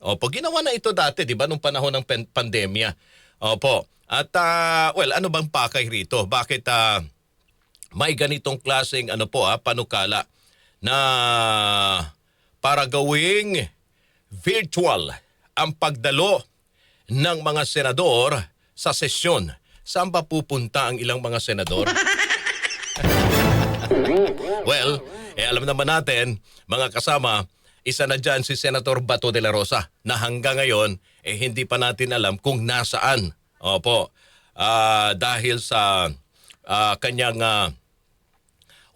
Opo, ginawa na ito dati, 'di ba, nung panahon ng pandemya. Opo. At well, ano bang pakay rito? Bakit may ganitong klaseng panukala na para gawing virtual ang pagdalo ng mga senador sa sesyon? Saan ba pupunta ang ilang mga senador? Well, alam naman natin, mga kasama, isa na dyan si Senator Bato de la Rosa na hanggang ngayon hindi pa natin alam kung nasaan. Opo, dahil sa kanyang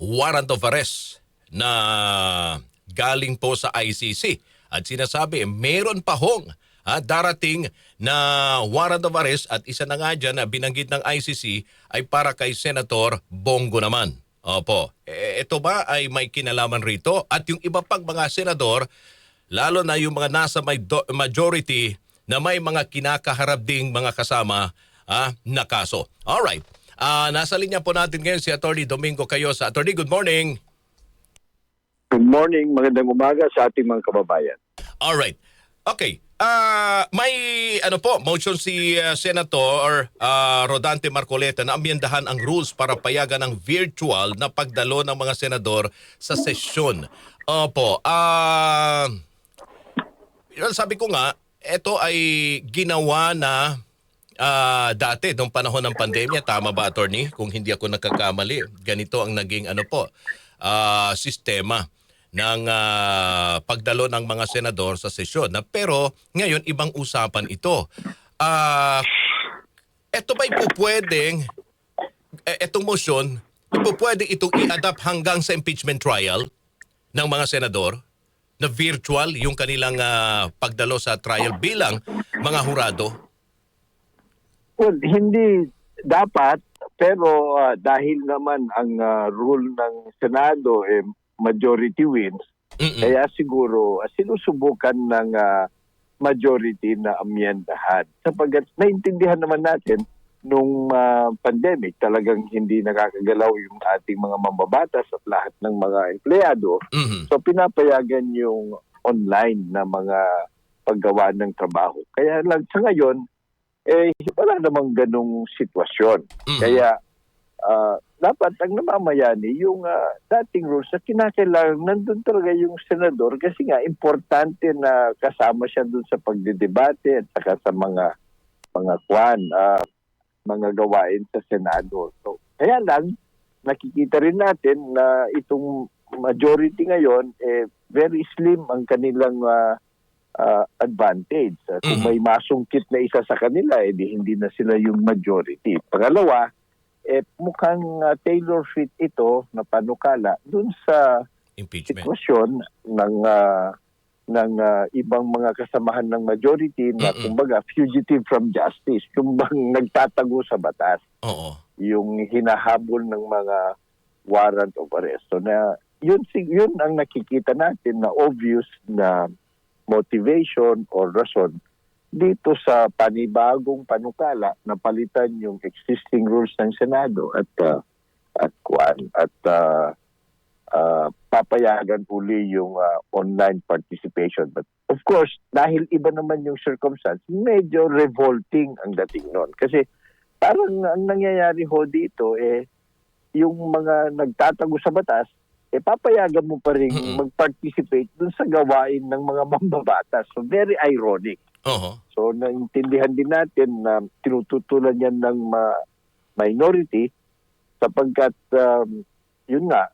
warrant of arrest na galing po sa ICC. At sinasabi, meron pa hong darating na warrant of arrest at isa na nga dyan na binanggit ng ICC ay para kay Senator Bongo naman. Opo. Ito ba ay may kinalaman rito? At yung iba pang mga senador, lalo na yung mga nasa majority na may mga kinakaharap ding mga kasama na kaso. Alright. Nasa linya po natin ngayon si Atty. Domingo Cayosa. Atty., good morning. Good morning, magandang umaga sa ating mga kababayan. Alright. Okay. May motion si Senator Rodante Marcoleta na amyendahan ang rules para payagan ng virtual na pagdalo ng mga senador sa sesyon. Opo. Sabi ko nga, ito ay ginawa na dati nung panahon ng pandemya. Tama ba, attorney? Kung hindi ako nagkakamali, ganito ang naging sistema ng pagdalo ng mga senador sa sesyon. Pero ngayon, ibang usapan ito. Ito ba'y pupwedeng, itong motion, pupwedeng itong i-adapt hanggang sa impeachment trial ng mga senador na virtual yung kanilang pagdalo sa trial bilang mga hurado? Well, hindi dapat, pero dahil naman ang rule ng Senado majority wins, kaya siguro sinusubukan ng majority na amyendahan. Sapagkat naintindihan naman natin nung pandemic, talagang hindi nakakagalaw yung ating mga mambabatas at lahat ng mga empleyado. So pinapayagan yung online na mga paggawa ng trabaho. Kaya lang sa ngayon, wala namang ganong sitwasyon. Kaya dapat ang namamayani yung dating rules na kinakailangan nandun talaga yung senador kasi nga importante na kasama siya dun sa pagdedebate at saka sa mga mga gawain sa Senado. So, kaya lang nakikita rin natin na itong majority ngayon very slim ang kanilang advantage. Kung may masungkit na isa sa kanila, hindi na sila yung majority. Pangalawa, mukhang tailor fit ito na panukala dun sa Impeachment. Sitwasyon ng ibang mga kasamahan ng majority na kumbaga fugitive from justice, yung bang nagtatago sa batas. Oo. Yung hinahabol ng mga warrant of arrest. So na yun ang nakikita natin na obvious na motivation or rason dito sa panibagong panukala na palitan yung existing rules ng Senado at papayagan uli yung online participation. But of course, dahil iba naman yung circumstance, medyo revolting ang dating noon. Kasi parang ang nangyayari ho dito yung mga nagtatago sa batas, papayagan mo pa rin mag-participate dun sa gawain ng mga mambabatas. So very ironic. So naintindihan din natin na tinututulan yan ng minority sapagkat yun nga,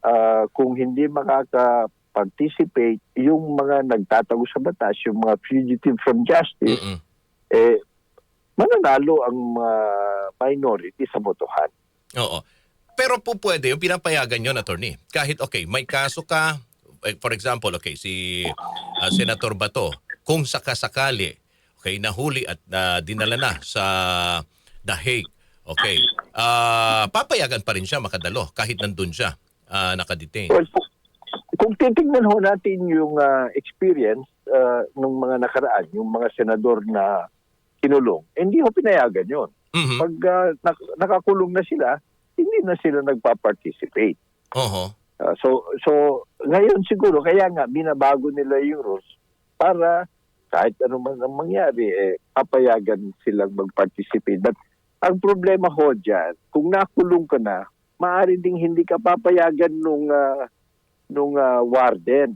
kung hindi makaka-participate yung mga nagtatago sa batas, yung mga fugitive from justice, mananalo ang minority sa botohan. Oo. Pero po pwede yung pinapayagan yun, attorney. Kahit may kaso ka, for example, si Senator Bato, kung sakasakali, nahuli at dinala na sa The Hague, papayagan pa rin siya makadalo kahit nandun siya nakadetain. Well, kung titignan ho natin yung experience ng mga nakaraan, yung mga senador na kinulong, hindi ho pinayagan yun. Pag nakakulong na sila, hindi na sila nagpa-participate. So ngayon siguro, kaya nga binabago nila yung rules para kahit ano man ang mangyari, papayagan silang mag-participate. But ang problema ho dyan, kung nakulong ka na, maaari ding hindi ka papayagan nung warden.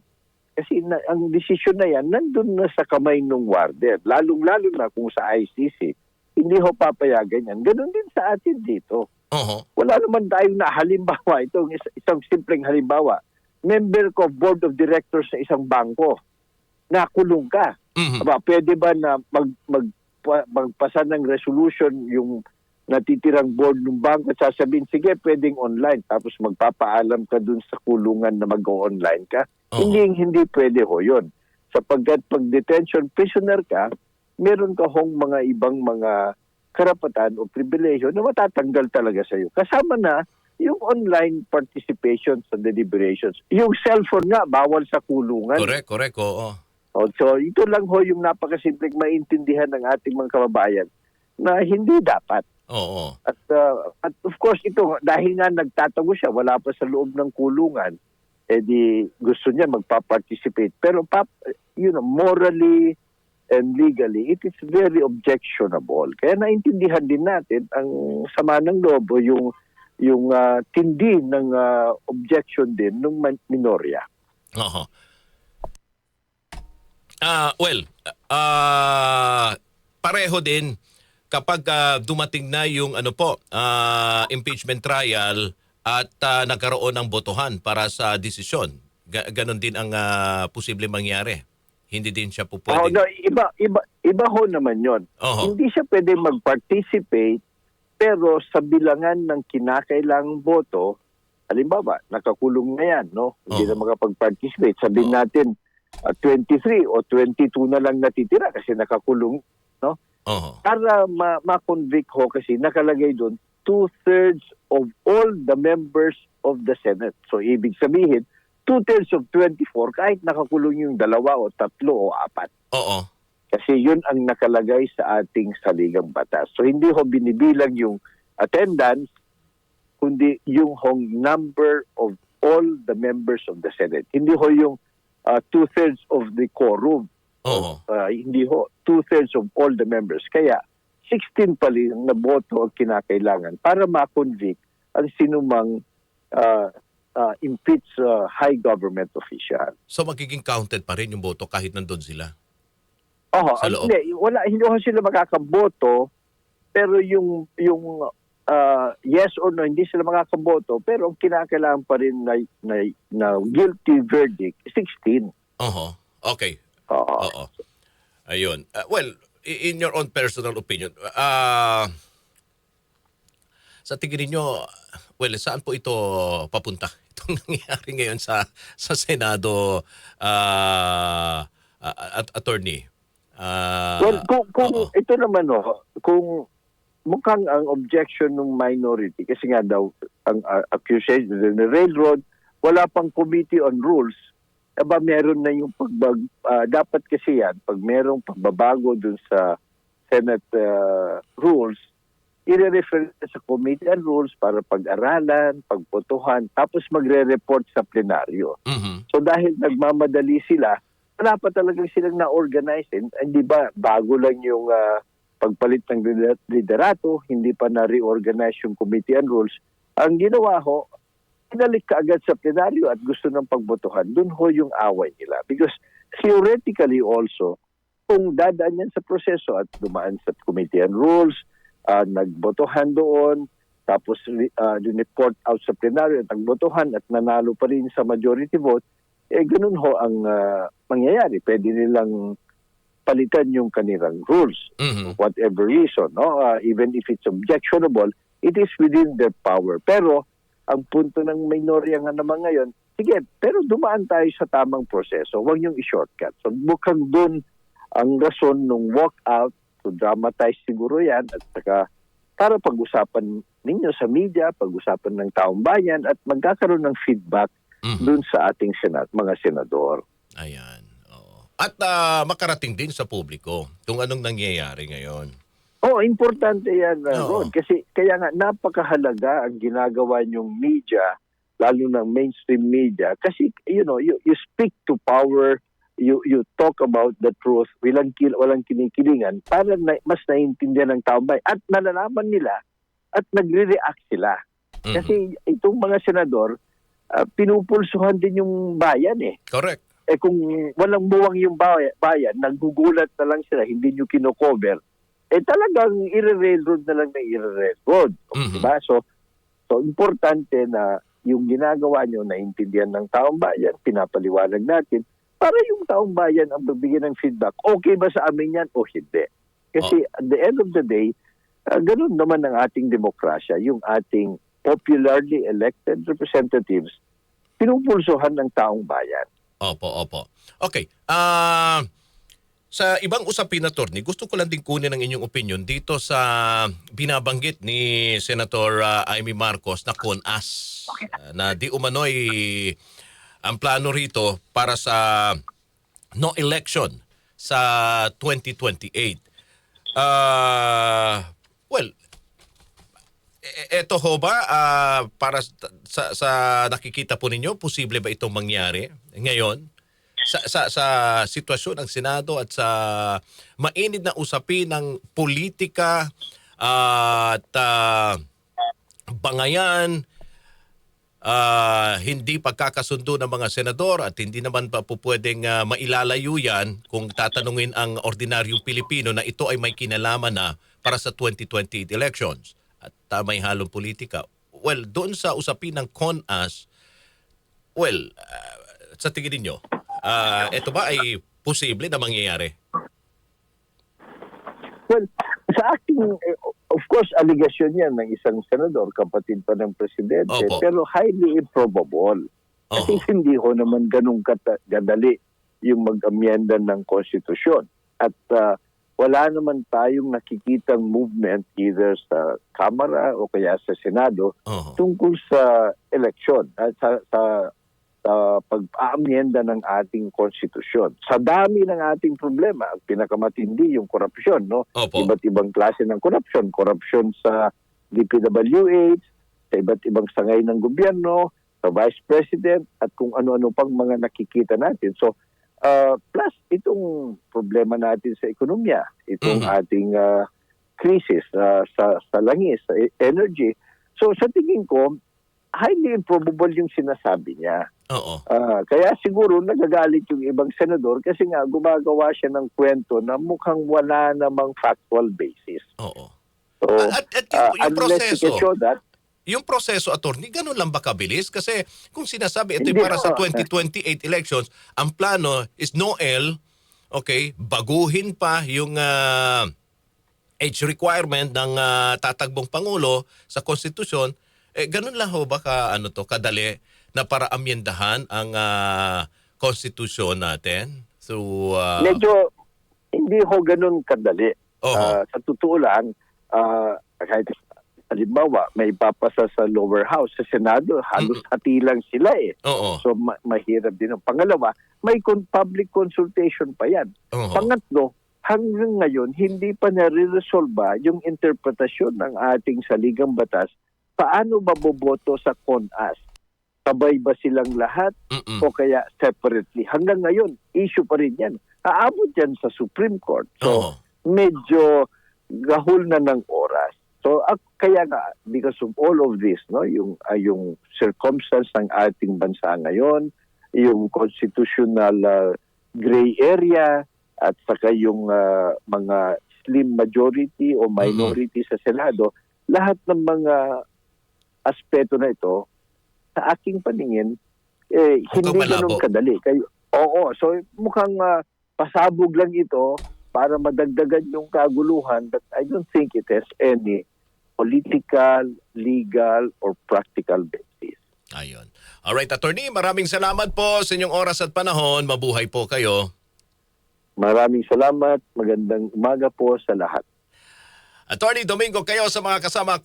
Kasi ang desisyon na yan, nandun na sa kamay nung warden. Lalong-lalo na kung sa ICC, hindi ho papayagan yan. Ganon din sa atin dito. Wala naman tayong na halimbawa. Itong isang simpleng halimbawa. Member ko board of directors sa isang bangko. Nakulong ka. Aba, pwede ba na magpasa ng resolution yung natitirang board ng bangko at sasabihin, sige, pwedeng online. Tapos magpapaalam ka dun sa kulungan na mag-online ka. Hindi pwede ho yun. Sapagkat pag detention prisoner ka, meron ka hong mga ibang mga karapatan o pribilehyo na matatanggal talaga sa iyo. Kasama na yung online participation sa deliberations. Yung cellphone nga, bawal sa kulungan. Correct, oo. So ito lang ho yung napakasimpleng maintindihan ng ating mga kababayan na hindi dapat. Oo. At of course ito, dahil nga nagtatago siya, wala pa sa loob ng kulungan, di gusto niya magpa-participate. Pero morally and legally, it is very objectionable. Kaya naintindihan din natin ang sama ng loob o yung tindi ng objection din ng minorya. Pareho din kapag dumating na yung impeachment trial at nagkaroon ng botohan para sa desisyon. Ganon din ang posible mangyari. Hindi din siya po pwede. Iba ho naman yon. Hindi siya pwede mag-participate pero sa bilangan ng kinakailangang boto, halimbawa, nakakulong na yan, no? Hindi na makapag-participate. Sabihin natin, 23 o 22 na lang natitira kasi nakakulong, no? Para ma-convict ho kasi nakalagay doon 2/3 of all the members of the Senate. So, ibig sabihin, 2/3 of 24 kahit nakakulong yung 2 o 3 o 4. Kasi yun ang nakalagay sa ating saligang batas. So hindi ho binibilang yung attendance, kundi yung number of all the members of the Senate. Hindi ho yung 2/3 of the quorum. Hindi ho, 2/3 of all the members. Kaya 16 pa rin na boto ang kinakailangan para ma-convict ang sinumang impeach high government official. So magiging counted pa rin yung boto kahit nandun sila? Hindi ho sila makakaboto, pero yung yes or no, hindi sila makakaboto, pero ang kinakailangan pa rin na guilty verdict, 16. Okay. Ayun. In your own personal opinion, sa tingin niyo, saan po ito papunta? Itong nangyayari ngayon sa Senado, attorney. Kung ito naman kung mukhang ang objection ng minority, kasi nga daw ang accusation ng railroad, wala pang committee on rules, meron na yung dapat kasi yan, pag merong pagbabago dun sa Senate rules, i-refer sa committee on rules para pag-aralan, pagbotohan, tapos magre-report sa plenaryo. So dahil nagmamadali sila, wala pa talagang silang na-organize. Hindi ba, bago lang yung pagpalit ng liderato, hindi pa na-reorganize yung committee on rules. Ang ginawa ho, pinalik ka agad sa plenaryo at gusto ng pagbotohan. Doon ho yung away nila. Because theoretically also, kung dadaan yan sa proseso at dumaan sa committee on rules, nagbotohan doon, tapos report out sa plenaryo at nagbotohan at nanalo pa rin sa majority vote, ganun ho ang mangyayari. Pwede nilang palitan yung kanilang rules, whatever reason. No? Even if it's objectionable, it is within their power. Pero ang punto ng minorya nga naman ngayon, sige, pero dumaan tayo sa tamang proseso. Huwag yung i-shortcut. So mukhang doon ang rason ng walkout, to dramatize siguro yan, at saka para pag-usapan ninyo sa media, pag-usapan ng taong bayan, at magkakaroon ng feedback dun sa ating mga senador. Ayan. Oo. At makarating din sa publiko kung anong nangyayari ngayon. Importante yan, Ron. Kasi kaya nga napakahalaga ang ginagawa niyong media, lalo ng mainstream media. Kasi, you speak to power you talk about the truth, walang kinikilingan, para mas naiintindihan ng taong bayan at nalalaman nila at nagre-react sila. Kasi itong mga senador, pinupulsuhan din yung bayan eh. Correct. Kung walang buwang yung bayan, naggugulat na lang sila, hindi nyo kino-cover, talagang i-railroad na lang na i-railroad. Diba? So importante na yung ginagawa nyo, naiintindihan ng taong bayan, pinapaliwanag natin, para yung taong bayan ang magbigay ng feedback. Okay ba sa amin yan o hindi? Kasi at the end of the day, ganun naman ang ating demokrasya, yung ating popularly elected representatives, pinupulsuhan ng taong bayan. Opo. Okay. Sa ibang usapin, attorney, gusto ko lang din kunin ang inyong opinion dito sa binabanggit ni Senator Amy Marcos na CONAS. Na di umano'y ang plano rito para sa no election sa 2028. Well, eto ho ba, para sa nakikita po ninyo, posible ba itong mangyari ngayon? Sa sitwasyon ng Senado at sa mainit na usapin ng politika at bangayan, hindi pagkakasundo ng mga senador at hindi naman pa po pwedeng mailalayo yan kung tatanungin ang ordinaryong Pilipino na ito ay may kinalaman na para sa 2028 elections at may halong politika. Well, doon sa usapin ng CONAS, well, sa tingin ninyo, ito ba ay posible na mangyayari? Well, sa ating, of course, allegation yan ng isang senador, kapatid pa ng presidente, Opo. pero highly improbable. Kasi hindi ho naman ganun kadali yung mag-amyenda ng konstitusyon. At wala naman tayong nakikitang movement either sa Kamara o kaya sa Senado tungkol sa eleksyon at sa pag-aamyenda ng ating konstitusyon. Sa dami ng ating problema, ang pinakamatindi yung korupsyon, no? Opo. Iba't ibang klase ng korupsyon. Korupsyon sa DPWH, sa iba't ibang sangay ng gobyerno, sa Vice President, at kung ano-ano pang mga nakikita natin. So, plus itong problema natin sa ekonomiya, itong ating crisis sa langis, sa energy. So, sa tingin ko, highly improbable yung sinasabi niya. Kaya siguro nagagalit yung ibang senador kasi nga gumagawa siya ng kwento na mukhang wala namang factual basis. So, at yung unless you can show that, yung proseso, attorney, ganun lang ba kabilis? Kasi kung sinasabi ito para sa 2028 elections, ang plano is Noel, okay, baguhin pa yung age requirement ng tatagbong Pangulo sa konstitusyon. Ganun lang ho ba kadali na para amyendahan ang konstitusyon natin? So, medyo hindi ho ganun kadali. Sa totoo lang, kahit halimbawa, may papasa sa lower house, sa Senado, halos hati lang sila eh. So, mahirap din. Pangalawa, may public consultation pa yan. Pangatlo, hanggang ngayon, hindi pa nare-resolve yung interpretasyon ng ating saligang batas. Paano maboboto sa CONAS? Sabay ba silang lahat o kaya separately? Hanggang ngayon, issue pa rin yan. Aabot yan sa Supreme Court. So, medyo gahol na ng oras. So, kaya nga, because of all of this, no, yung circumstance ng ating bansa ngayon, yung constitutional gray area, at saka yung mga slim majority o minority sa Senado, lahat ng mga aspeto na ito, sa aking paningin, hindi ganun kadali. So mukhang pasabog lang ito para madagdagan yung kaguluhan, but I don't think it has any political, legal, or practical basis. Ayun. Alright, attorney, maraming salamat po sa inyong oras at panahon. Mabuhay po kayo. Maraming salamat. Magandang umaga po sa lahat. Attorney Domingo, kayo sa mga kasama